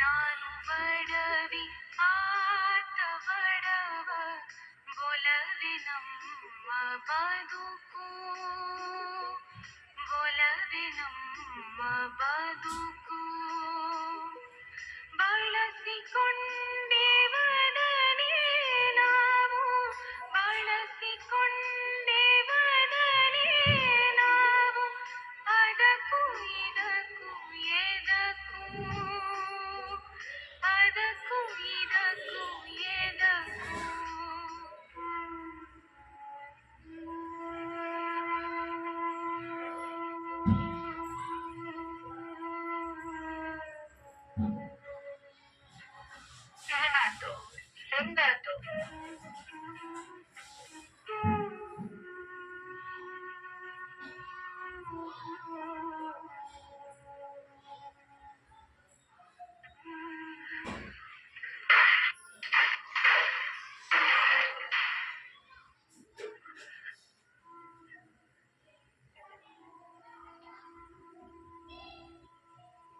ನಾನು ಬಡವಿ ಆತ ಬಡವ ಗೊಲವಿ ನಮ್ಮ ಬದುಕು ಗೊಲವಿ ನಮ್ಮ ಬದುಕು ಬಳಸಿಕೊಂಡೇವದನೆ ನಾವು ಬಳಸಿಕೊಂಡೇವದನೆ ನಾವು ಅದಕ್ಕೂ ಇದಕ್ಕೂ ಎದಕ್ಕೂ ಅದಕ್ಕೂ ಇದಕ್ಕೂ ಎದಕ್ಕೂ ಏನಾಯ್ತು ಹೆಂಗಾಯ್ತು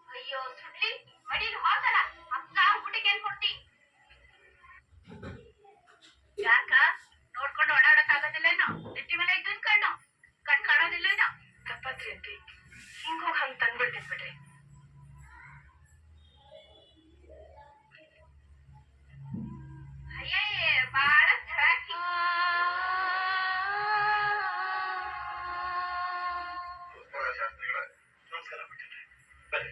ಅಯ್ಯೋ ಸುಡ್ಲಿ ಮಡಿಲು ಹೋಗಲ್ಲ ಅಕ್ಕ ಊಟಕ್ಕೆ ಏನ್ ಕೊಡ್ತಿ ಯಾಕ ನೋಡ್ಕೊಂಡು ಓಡಾಡಕ್ಕಾಗೋದಿಲ್ಲೇನೋ ನೆಟ್ಟಿ ಮೇಲೆ ಇದ್ದು ಕಣ್ ಕಾಣೋದಿಲ್ಲೇನೋ ತಪ್ಪತ್ರಿ ಅಂತಿ ಹಿಂಗೋಗ್ ಹಂಗ್ ತಂದ್ಬಿಡ್ತೀನಿ ಬಿಡ್ರಿ ಅಯ್ಯಯ್ಯೇ ಬಾಳ ಧಡಾಕಿ ನಮಸ್ಕಾರ ಬಿಟ್ಟಿದ್ರಿ ಬರ್ರಿ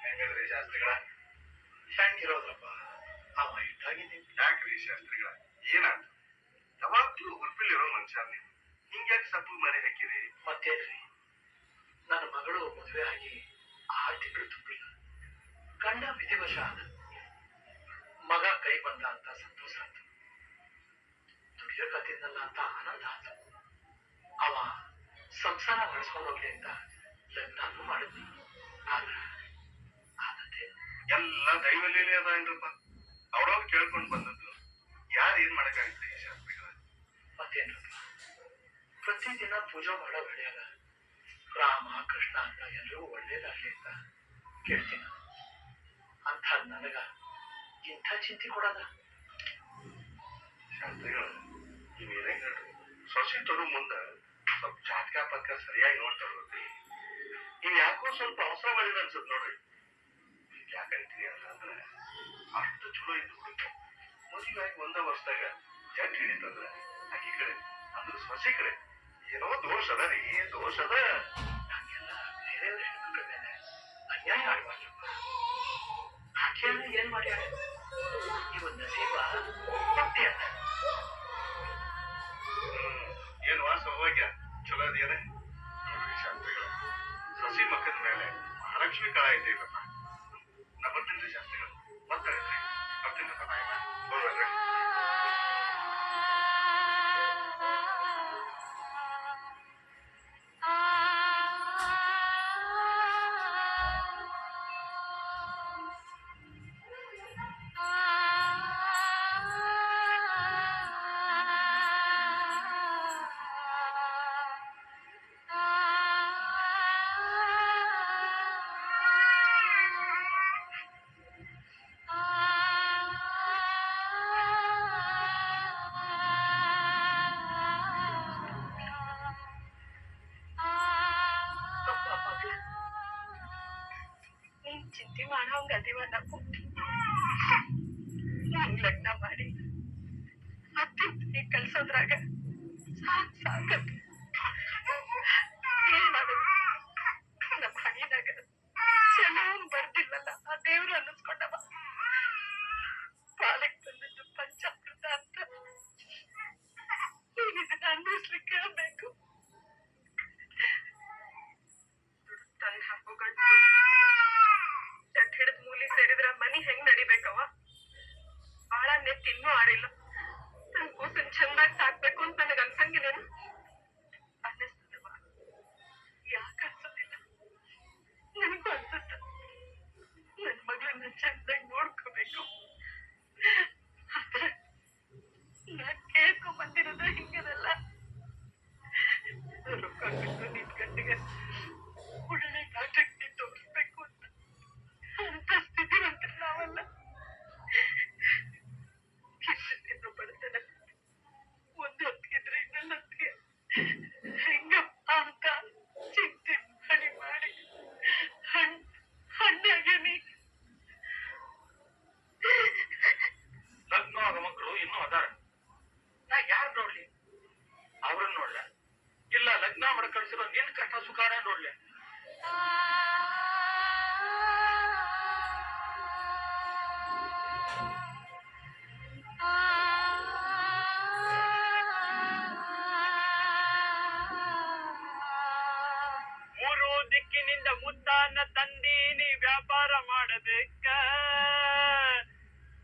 ಹೆಂಗದ್ರಿ ಶಾಸ್ತ್ರಿಗಳ ಹೆಂಗಿರೋದ್ರಪ್ಪ ಅವ ಇಟ್ಟಾಗಿದ್ದೀನಿ ಯಾಕ್ರಿ ಶಾಸ್ತ್ರಿಗಳ ಏನಾಯ್ತು ಯಾವಾಗ್ಲೂ ಉರ್ಪಿಲಿರೋ ಮನುಷ್ಯ ನೀವು ಹಿಂಗ್ಯಾಕೆ ಸಪ್ಪು ಮನೆ ಹಾಕಿರಿ ಮತ್ತೇನ್ರಿ ನನ್ನ ಮಗಳು ಮದುವೆ ಆಗಿ 6 ತಿಂಗಳು ತುಂಬಿಲ್ಲ ಗಂಡ ವಿಧಿವಶ ಆದ ಮಗ ಕೈ ಬಂದ ಅಂತ ಸಂತೋಷ ಆಯ್ತು ದುಡಿಯೋಕತ್ತಿದ್ನಲ್ಲ ಅಂತ ಆನಂದ ಆಯ್ತು ಅವ ಸಂಸಾರ ನಡೆಸ್ಕೊಂಡು ಹೋಗ್ಲಿ ಅಂತ ಲಗ್ನೂ ಮಾಡಿದ್ನಿ ಆದ್ರೆ ಆದತೆ ಎಲ್ಲ ದೈವಲೀಲೆ ಅದ ಏನ್ರಪ್ಪ ಅವ್ರವ್ರು ಕೇಳ್ಕೊಂಡು ಬಂದದ್ದು ಯಾರು ಏನ್ ಮಾಡಕ್ಕಾಗುತ್ತೆ ಈ ಶಾಸ್ತ್ರಿಗಳ ಮತ್ತೇನ್ರಪ್ಪ ಪ್ರತಿದಿನ ಪೂಜಾ ಮಾಡೋ ವೇಳೆಯಾಗ ರಾಮ ಕೃಷ್ಣ ಅಂತ ಎಲ್ರಿಗೂ ಒಳ್ಳೇದಾಗ್ಲಿ ಅಂತ ಕೇಳ್ತೀನಿ ಅಂತ ನನಗ ಇಂಥ ಚಿಂತೆ ಕೊಡೋದ ಶಾಸ್ತ್ರಿಗಳು ನೀವೇನೇ ಹೇಳ್ರಿ ಸೊಸೆ ತರು ಮುಂದ ಸ್ವಲ್ಪ ಜಾತಕ ಪಕ್ಕ ಸರಿಯಾಗಿ ನೋಡ್ತಾ ಹೋಗ್ರಿ ನೀವ್ ಯಾಕೋ ಸ್ವಲ್ಪ ಅವಸರ ಮಾಡಿದ ಅನ್ಸತ್ ನೋಡ್ರಿ ಯಾಕಂತೀರಿ ಅಂತಂದ್ರೆ ಅಷ್ಟು ಚಲೋ ಇದ್ದು ಹುಡುಗ ಮದುವೆ ಆಗಿ 1 ವರ್ಷದಾಗ ಜಟ್ ಹಿಡಿತಂದ್ರ ಆಕಿ ಕಡೆ ಅಂದ್ರೆ ಸೊಸೆ ಕಡೆ ಏನೋ ದೋಷ ಅದ ರೀ ದೋಷ ಅದ ಹಂಗೆಲ್ಲ ಬೇರೆಯವ್ರ ಹೆಣ್ಮಕ್ಳ ಮೇಲೆ ಅನ್ಯಾಯ ಆಡ್ಬಾರ್ದಪ್ಪ ಆಕೆಯನ್ನ ಏನ್ ಮಾಡ್ಯಾಳ ಇವ ನಸೀಬ ಭಕ್ತಿ ಅದ ಏನ್ ವಾಸ ಹೋಗ್ಯ ಚಲೋ ಅದೇನೆ ನೋಡ್ರಿ ಶಾಸ್ತ್ರಿಗಳು ಸಸಿ ಮಕ್ಕದ ಮೇಲೆ ಮಹಾಲಕ್ಷ್ಮಿ ಕಾಳ ಐತೈತಪ್ಪ ನಾ ಬರ್ತೀನಿ ಶಾಸ್ತ್ರಿಗಳು ಬರ್ತಾರೆ ಬರ್ತೀನಪ್ಪ ನಾಯಮ್ಮ ಹೋಗ್ರಿ ಮೂರು ದಿಕ್ಕಿನಿಂದ ಮುತ್ತಾನ ತಂದೀನಿ ವ್ಯಾಪಾರ ಮಾಡಬೇಕ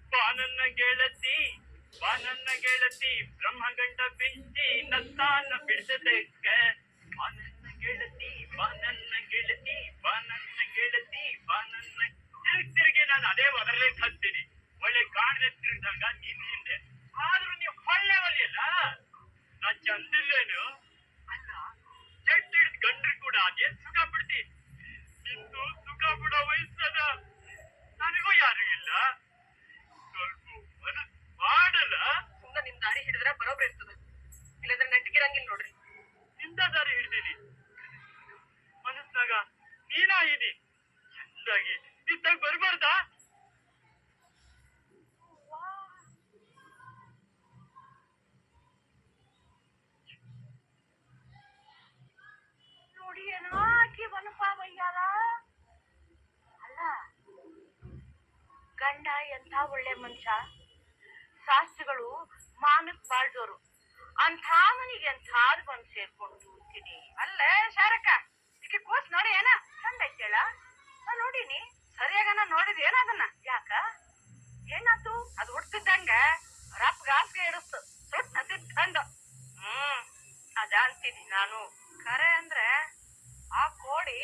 ಬಾನನ್ನ ಗೆಳತಿ ಬ್ರಹ್ಮಗಂಡ ಬಿಂಚಿ ನತ್ತಾನ ಬಿಡಿಸಬೇಕ ಬಾನನ್ನ ಗೆಳತಿ ತಿರುಗಿ ನಾನು ಅದೇ ಒದರಲೇ ಹತ್ತೀನಿ ಒಳ್ಳೆ ಕಾಣದೆ ತಿರುಗಿದಾಗ ನಿನ್ ಹಿಂದೆ ಆದ್ರೂ ನೀವು ಹೊಳ್ಳೆ ಒಲಿಯಲ್ಲ ನಾ ಚಂದಿಲ್ಲೇನು ಅಲ್ಲ ಜಡ್ ಹಿಡಿದ್ ಗಂಡ್ರು ಕೂಡ ಅದೇನ್ ಸುಖ ಬಿಡ್ತಿ ನಿಂದು ಸುಖ ಬಿಡೋ ವಯಸ್ಸದ ನನಗೂ ಯಾರು ಇಲ್ಲ ಸ್ವಲ್ಪ ಮನಸ್ ಮಾಡಲ್ಲ ಸುಮ್ಮನೆ ನಿಮ್ ದಾರಿ ಹಿಡಿದ್ರೆ ಬರೋಬ್ರಿ ಇರ್ತದ ಇಲ್ಲಂದ್ರೆ ನೆಟ್ಟಿಗಿರಂಗಿಲ್ಲ ನೋಡ್ರಿ ನಿಂದ ದಾರಿ ಹಿಡ್ದೀನಿ ಮನಸ್ನಾಗ ನೀನಾ ಇದೀನಿ ಚಂದಾಗಿ ನಿಂತಾಗ ಬರ್ಬಾರ್ದಾ ನೋಡಿ ಏನೋ ಆಕಿ ಬನಪ ಬಯ್ಯಾರ ಅಲ್ಲ ಗಂಡ ಎಂಥ ಒಳ್ಳೆ ಮನುಷ್ಯ ಶಾಸ್ತ್ರಿಗಳು ಮಾನಕ್ ಬಾಳ್ದೋರು ಅಂಥ ಮನಿಗೆ ಎಂಥಾದ್ ಬಂದ್ ಸೇರ್ಕೊಂಡು ಅಂತೀನಿ ಅಲ್ಲೇ ಶಾರಕ್ಕ ಈಕೆ ಕೂಸ್ ನೋಡಿ ಏನ ಚಂದ ಐತೇಳ ನಾ ನೋಡಿನಿ ಸರಿಯಾಗನ ನೋಡಿದ್ ಏನದನ್ನ ಯಾಕ ಏನಾತು ಅದು ಹುಟ್ಟಿದ್ದಂಗ ರಪ್ಪ ಗಾಸ್ಗೆ ಇಡಿಸ್ತು ಸುಟ್ ನತಿದ್ದಂಡು ಅದ ಅಂತೀನಿ ನಾನು ಕರೆ ಅಂದ್ರೆ ಆ ಕೋಡಿ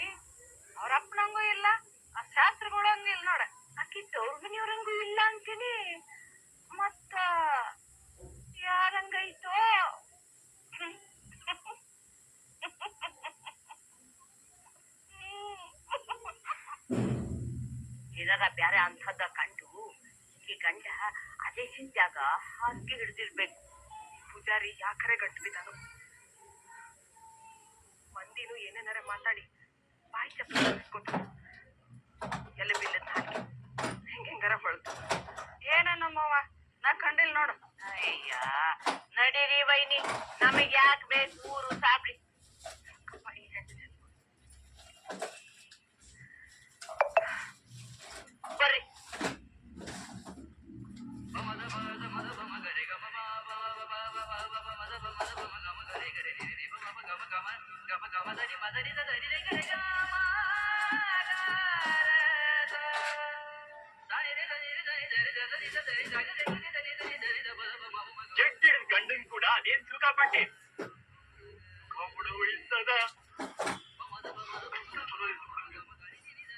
ಅವ್ರಪ್ಪನಂಗೂ ಇಲ್ಲ ಆ ಶಾಸ್ತ್ರಗಳಂಗೂ ಇಲ್ಲ ನೋಡ ಆಕಿ ತವ್ರ ಮನೆಯವ್ರಂಗೂ ಇಲ್ಲ ಅಂತೀನಿ ಮತ್ತ ಯಾರಂಗೈತೋ ಏನಾರ ಬ್ಯಾರೆ ಅಂಥದ್ದ ಕಂಡು ಈ ಗಂಡ ಅದೇ ಚಿಂತ್ಯಾಗ ಹಾಸಿಗೆ ಹಿಡ್ದಿರ್ಬೇಕು ಪೂಜಾರಿ ಯಾಕರೆ ಗಂಟು ಬಿದ್ದಾನು ಮಂದಿನು ಏನೇನಾರ ಮಾತಾಡಿ ಬಾಯಿ ಚಪ್ಪಿಸ್ಕೊಟ್ಟು ಎಲ್ಲ ಬಿಲ್ಲದ ಹಾಕಿ ಹೆಂಗಾರ ಹೊಳ್ತು ಏನ ನಮ್ಮವ್ವ ನಾ ಕಂಡಿಲ್ ನೋಡು ಅಯ್ಯ ನಡೀರಿ ವೈನಿ ನಮಗ್ ಯಾಕೆ ಬೇಕು ಊರು ಸಾಬ್ರಿ ಬರ್ರಿ ಜಡ್ ಗಂಡನ್ ಕೂಡ ಅದೇನ್ ಸುಖ ಪಟ್ಟೆ ಕಬ್ಬುಡು ಉಳಿಸದ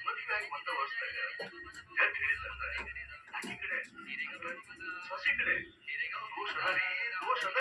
ಮದುವೆ ಆಗಿ ಒಂದ ವರ್ಷದಾಗ ಜಡ್ ಹಿಡಿತಂದ್ರೆ ಆಕಿ ಕಡೆ ಸೊಸಿ ಕಡೆ ದೋಷ ಅದ ರೀ ದೋಷ ಅದ